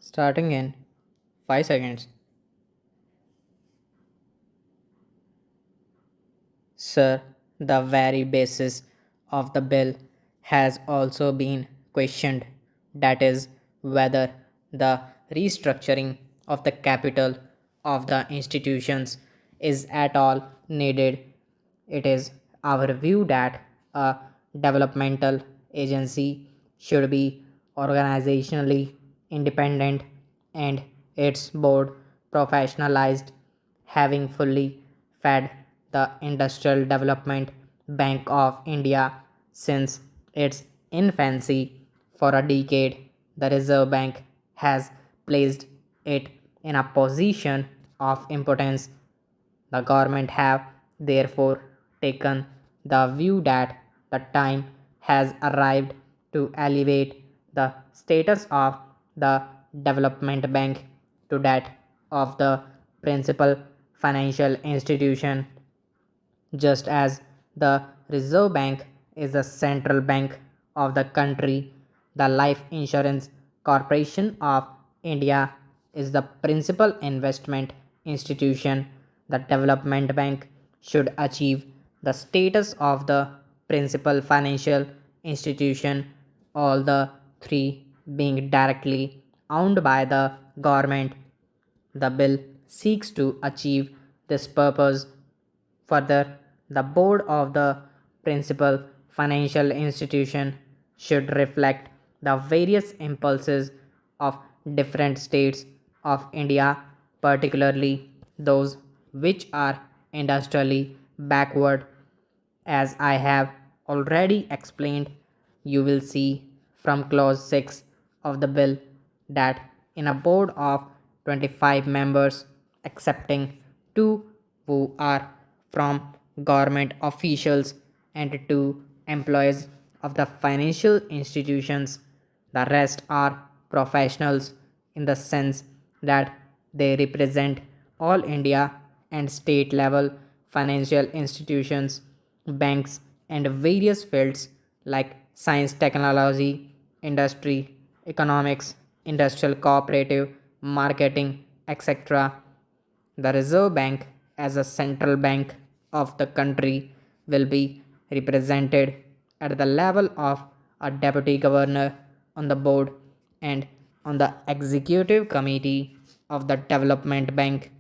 Starting in 5 seconds. Sir, the very basis of the bill has also been questioned. That is, whether the restructuring of the capital of the institutions is at all needed. It is our view that a developmental agency should be organizationally independent and its board professionalized, having fully fed the Industrial Development Bank of India since its infancy. For a decade, the Reserve Bank has placed it in a position of importance. The government have therefore taken the view that the time has arrived to elevate the status of the development bank to that of the principal financial institution. Just as the Reserve Bank is the central bank of the country, the Life Insurance Corporation of India is the principal investment institution. The Development Bank should achieve the status of the principal financial institution, all the three being directly owned by the government. The bill seeks to achieve this purpose. Further, the board of the principal financial institution should reflect the various impulses of different states of India, particularly those which are industrially backward. As I have already explained, you will see from clause 6 of the bill that in a board of 25 members, excepting 2 who are from government officials and 2 employees of the financial institutions, the rest are professionals in the sense that they represent all India and state level financial institutions, banks, and various fields like science, technology, industry, economics, industrial cooperative, marketing, etc. The Reserve Bank, as a central bank of the country, will be represented at the level of a deputy governor on the board and on the executive committee of the development bank.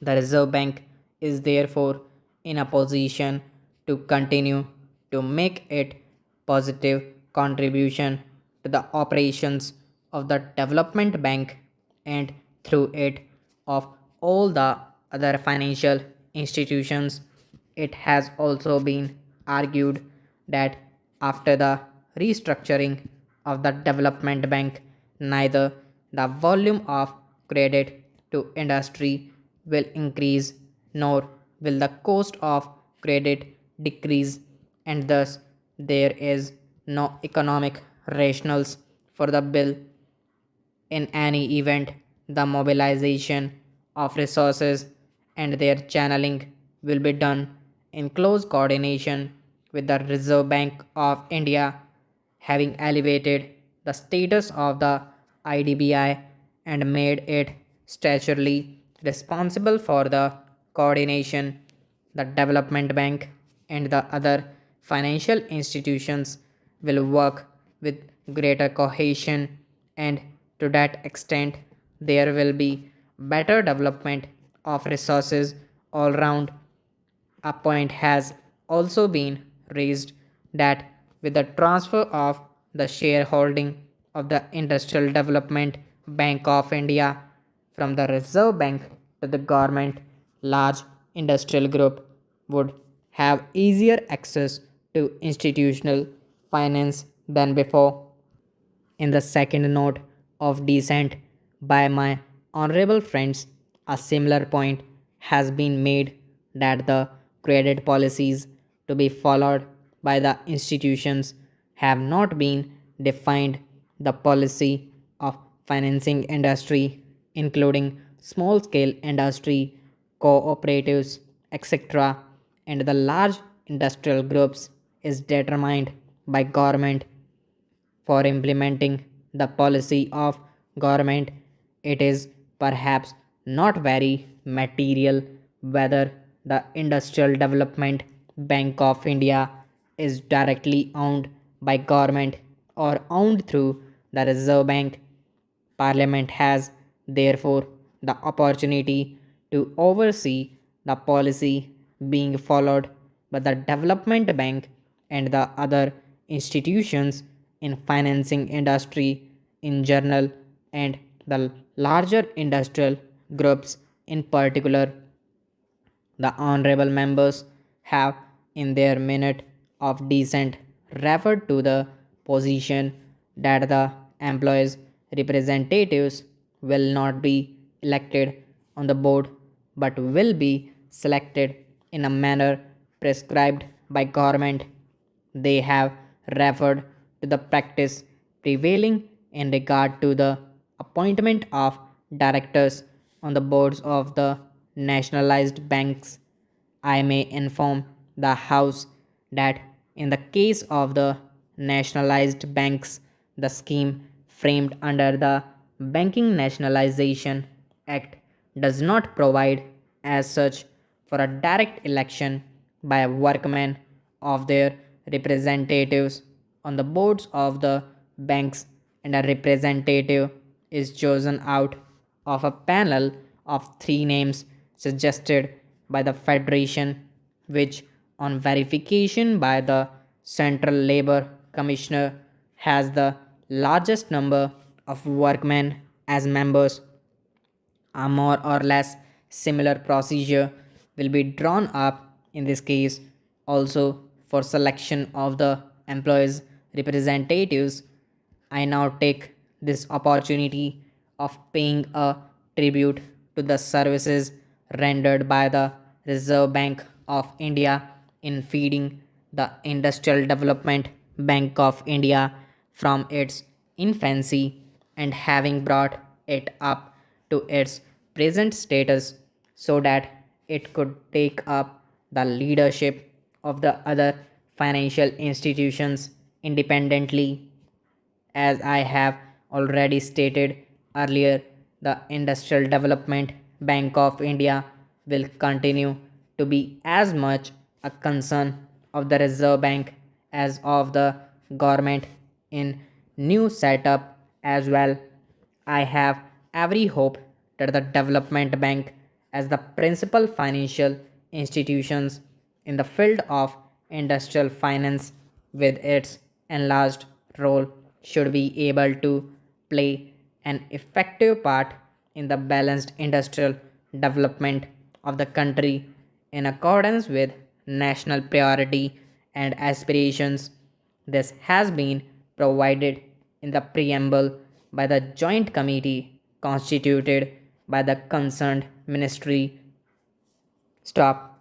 The Reserve Bank is therefore in a position to continue to make it positive contribution to the operations of the development bank and through it of all the other financial institutions. It has also been argued that after the restructuring of the development bank, neither the volume of credit to industry will increase nor will the cost of credit decrease, and thus there is no economic rationals for the bill. In any event, the mobilization of resources and their channeling will be done in close coordination with the Reserve Bank of India, having elevated the status of the IDBI and made it statutorily responsible for the coordination. The Development Bank and the other financial institutions will work with greater cohesion, and to that extent there will be better development of resources all round. A point has also been raised that with the transfer of the shareholding of the Industrial Development Bank of India from the Reserve Bank to the government, large industrial group would have easier access to institutional finance than before. In the second note of dissent by my honorable friends, a similar point has been made that the credit policies to be followed by the institutions have not been defined. The policy of financing industry, including small scale industry, cooperatives, etc., and the large industrial groups, is determined by government. For implementing the policy of government, it is perhaps not very material whether the Industrial Development Bank of India is directly owned by government or owned through the Reserve Bank. Parliament has, therefore, the opportunity to oversee the policy being followed by the Development Bank and the other institutions in financing industry in general and the larger industrial groups in particular. The honorable members have, in their minute of dissent, referred to the position that the employees' representatives will not be elected on the board but will be selected in a manner prescribed by government. They have referred to the practice prevailing in regard to the appointment of directors on the boards of the nationalized banks. I may inform the House that in the case of the nationalized banks, the scheme framed under the Banking Nationalization Act does not provide as such for a direct election by a workman of their representatives on the boards of the banks, and a representative is chosen out of a panel of three names suggested by the Federation, which, on verification by the Central Labor Commissioner, has the largest number of workmen as members. A more or less similar procedure will be drawn up in this case also for selection of the employees' representatives. I now take this opportunity of paying a tribute to the services rendered by the Reserve Bank of India in feeding the Industrial Development Bank of India from its infancy and having brought it up to its present status so that it could take up the leadership of the other financial institutions independently. As I have already stated earlier, the Industrial Development Bank of India will continue to be as much a concern of the Reserve Bank as of the government in new setup as well. I have every hope that the Development Bank, as the principal financial institutions in the field of industrial finance, with its enlarged role, should be able to play an effective part in the balanced industrial development of the country in accordance with national priority and aspirations. This has been provided in the preamble by the joint committee constituted by the concerned ministry. Stop.